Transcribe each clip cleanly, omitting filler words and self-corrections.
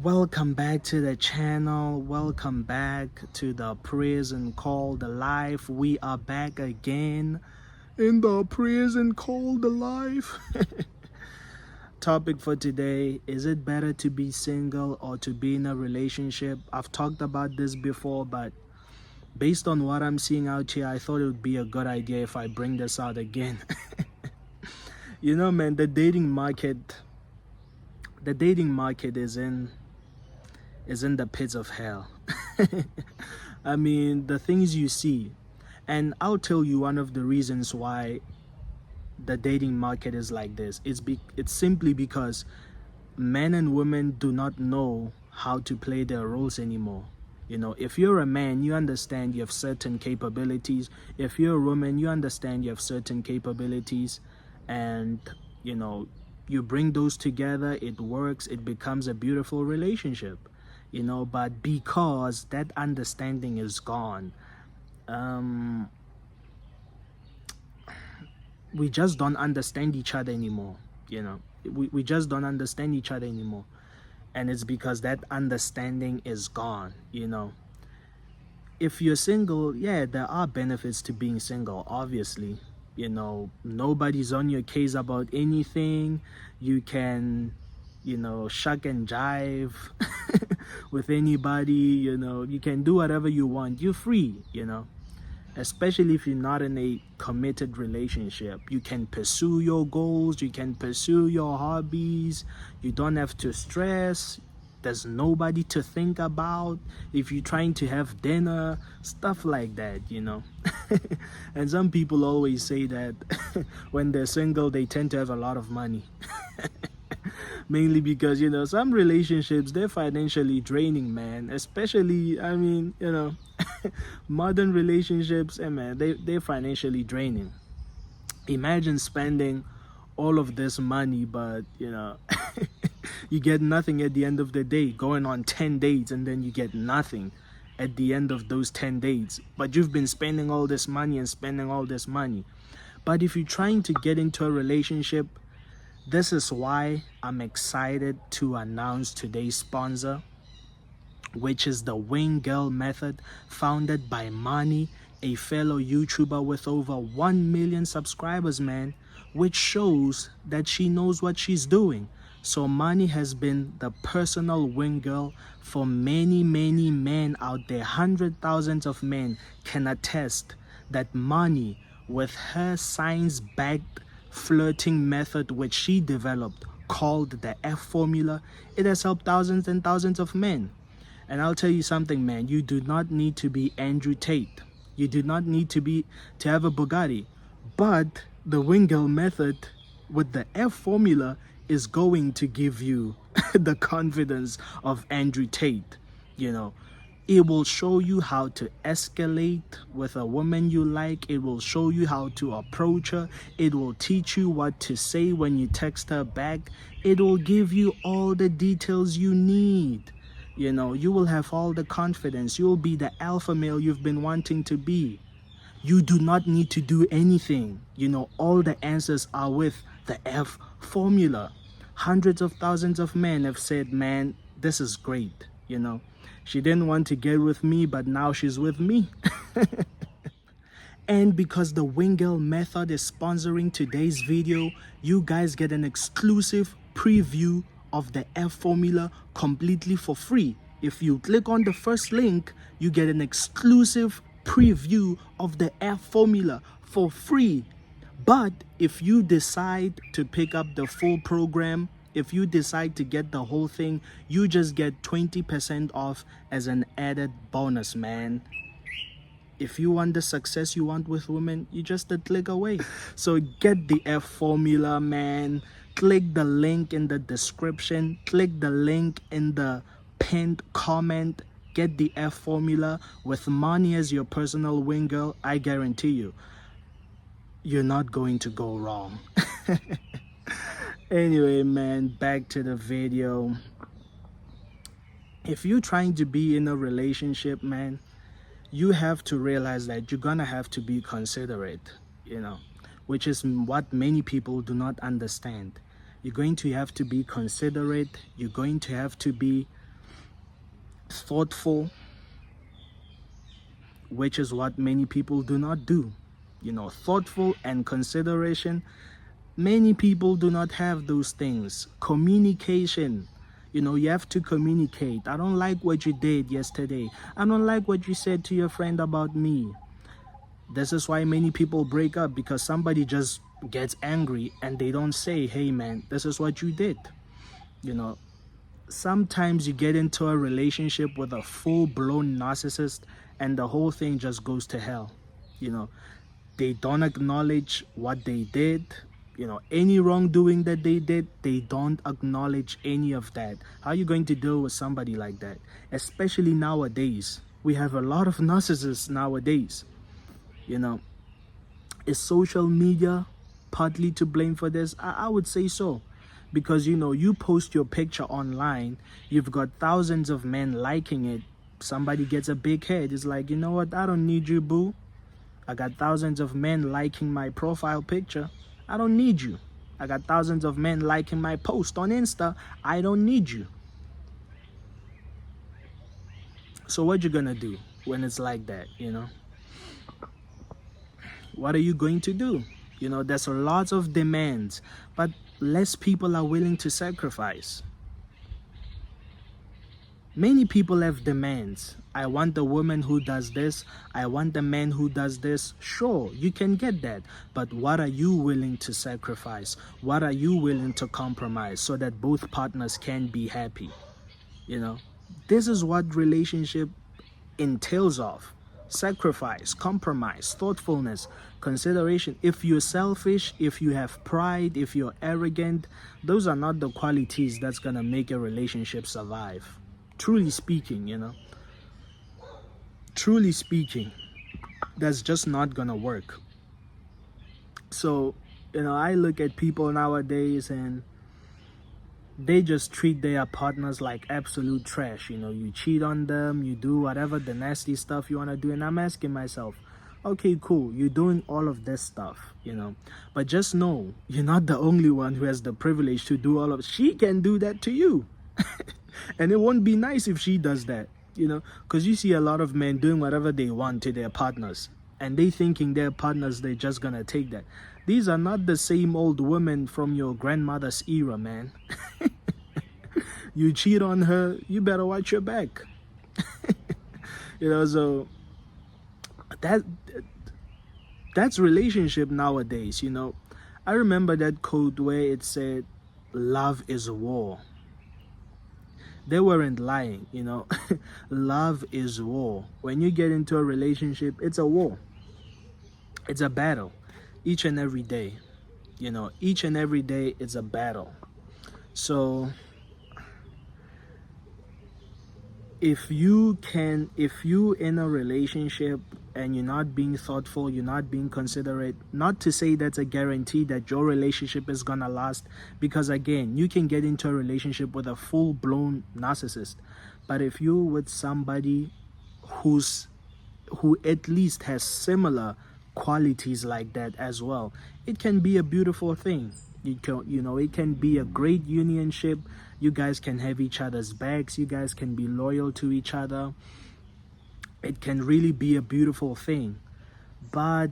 Welcome back to the channel. Welcome back to the prison called life. We are back again in the prison called life. Topic for today: is it better to be single or to be in a relationship? I've talked about this before, but based on what I'm seeing out here, I thought it would be a good idea if I bring this out again. You know, man, the dating market is in the pits of hell. I mean, the things you see, and I'll tell you one of the reasons why the dating market is like this. It's simply because men and women do not know how to play their roles anymore. You know, if you're a man, you understand you have certain capabilities. If you're a woman, you understand you have certain capabilities, and you know, you bring those together, it works, it becomes a beautiful relationship. You know, but because that understanding is gone, we just don't understand each other anymore. You know, we just don't understand each other anymore, and it's because that understanding is gone. You know, if you're single, yeah, there are benefits to being single, obviously. You know, nobody's on your case about anything. You can, you know, shuck and jive with anybody. You know, you can do whatever you want. You're free, you know, especially if you're not in a committed relationship. You can pursue your goals, you can pursue your hobbies. You don't have to stress. There's nobody to think about if you're trying to have dinner, stuff like that, you know. And some people always say that when they're single, they tend to have a lot of money. Mainly because, you know, some relationships, they're financially draining, man. Especially, I mean, you know, modern relationships, man, they're financially draining. Imagine spending all of this money, but, you know, you get nothing at the end of the day, going on 10 dates, and then you get nothing at the end of those 10 dates. But you've been spending all this money and spending all this money. But if you're trying to get into a relationship, this is why I'm excited to announce today's sponsor, which is the Wing Girl Method, founded by Mani, a fellow YouTuber with over 1 million subscribers, man, which shows that she knows what she's doing. So Mani has been the personal wing girl for many, many men out there. 100,000 of men can attest that Mani, with her science-backed flirting method which she developed called the F formula, it has helped thousands and thousands of men. And I'll tell you something, man, you do not need to be Andrew Tate. You do not need to have a Bugatti. But the wing girl method with the F formula is going to give you the confidence of Andrew Tate. You know, it will show you how to escalate with a woman you like. It will show you how to approach her. It will teach you what to say when you text her back. It will give you all the details you need. You know, you will have all the confidence. You will be the alpha male you've been wanting to be. You do not need to do anything. You know, all the answers are with the F formula. Hundreds of thousands of men have said, man, this is great. You know, she didn't want to get with me, but now she's with me. And because the Wing Girl Method is sponsoring today's video, you guys get an exclusive preview of the F formula completely for free. If you click on the first link, you get an exclusive preview of the F formula for free. But if you decide to pick up the full program, if you decide to get the whole thing, you just get 20% off as an added bonus, man. If you want the success you want with women, you just a click away. So get the F formula, man. Click the link in the description. Click the link in the pinned comment. Get the F formula. With Mani as your personal wing girl, I guarantee you, you're not going to go wrong. Anyway, man, back to the video. If you're trying to be in a relationship, man, you have to realize that you're gonna have to be considerate, you know, which is what many people do not understand. You're going to have to be considerate. You're going to have to be thoughtful, which is what many people do not do. Thoughtful and consideration, many people do not have those things. Communication, you have to communicate. I don't like what you did yesterday. I don't like what you said to your friend about me. This is why many people break up, because somebody just gets angry and they don't say, hey man, this is what you did. Sometimes you get into a relationship with a full-blown narcissist and the whole thing just goes to hell. They don't acknowledge what they did. Any wrongdoing that they did, they don't acknowledge any of that. How are you going to deal with somebody like that? Especially nowadays. We have a lot of narcissists nowadays. Is social media partly to blame for this? I would say so. Because, you post your picture online, you've got thousands of men liking it. Somebody gets a big head. It's like, you know what? I don't need you, boo. I got thousands of men liking my profile picture. I don't need you. I got thousands of men liking my post on Insta. I don't need you. So what you gonna do when it's like that, What are you going to do? There's lots of demands, but less people are willing to sacrifice. Many people have demands. I want a woman who does this. I want a man who does this. Sure, you can get that. But what are you willing to sacrifice? What are you willing to compromise so that both partners can be happy? This is what relationship entails of. Sacrifice, compromise, thoughtfulness, consideration. If you're selfish, if you have pride, if you're arrogant, those are not the qualities that's gonna make a relationship survive. Truly speaking, truly speaking, that's just not gonna work. So, I look at people nowadays and they just treat their partners like absolute trash. You cheat on them, you do whatever the nasty stuff you want to do. And I'm asking myself, okay, cool, you're doing all of this stuff, but just know you're not the only one who has the privilege to do all of it. She can do that to you. And it won't be nice if she does that, because you see a lot of men doing whatever they want to their partners, and they thinking their partners, they're just gonna take that. These are not the same old women from your grandmother's era, man. You cheat on her, you better watch your back. So that's relationship nowadays. I remember that quote where it said, love is a war. They weren't lying. Love is war. When you get into a relationship, it's a war. It's a battle each and every day. Each and every day it's a battle. So if you in a relationship and you're not being thoughtful, you're not being considerate, not to say that's a guarantee that your relationship is gonna last, because again, you can get into a relationship with a full-blown narcissist, but if you're with somebody who at least has similar qualities like that as well, it can be a beautiful thing. It can be a great unionship. You guys can have each other's backs. You guys can be loyal to each other. It can really be a beautiful thing. But,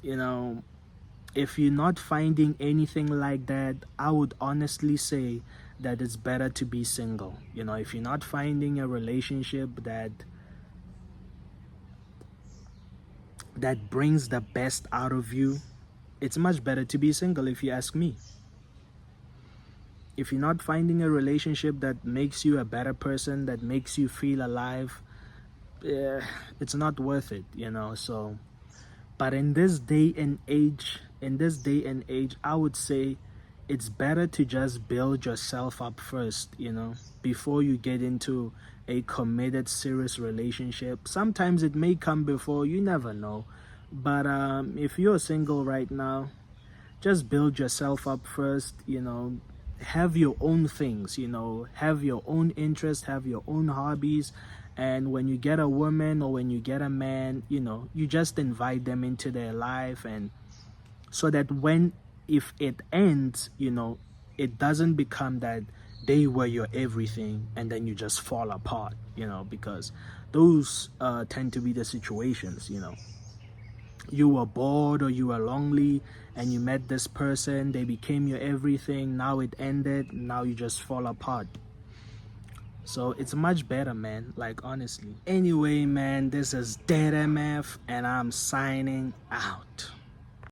if you're not finding anything like that, I would honestly say that it's better to be single. If you're not finding a relationship that brings the best out of you, it's much better to be single, if you ask me. If you're not finding a relationship that makes you a better person, that makes you feel alive, it's not worth it, So, but in this day and age, I would say it's better to just build yourself up first, before you get into a committed, serious relationship. Sometimes it may come before, you never know. But if you're single right now, just build yourself up first, have your own things, have your own interests, have your own hobbies. And when you get a woman or when you get a man, you just invite them into their life, and so that if it ends, it doesn't become that they were your everything, and then you just fall apart, you know, because those tend to be the situations, you know. You were bored or you were lonely and you met this person, they became your everything, now it ended, now you just fall apart. So it's much better, man, like, honestly. Anyway, man, this is DeadMf and I'm signing out.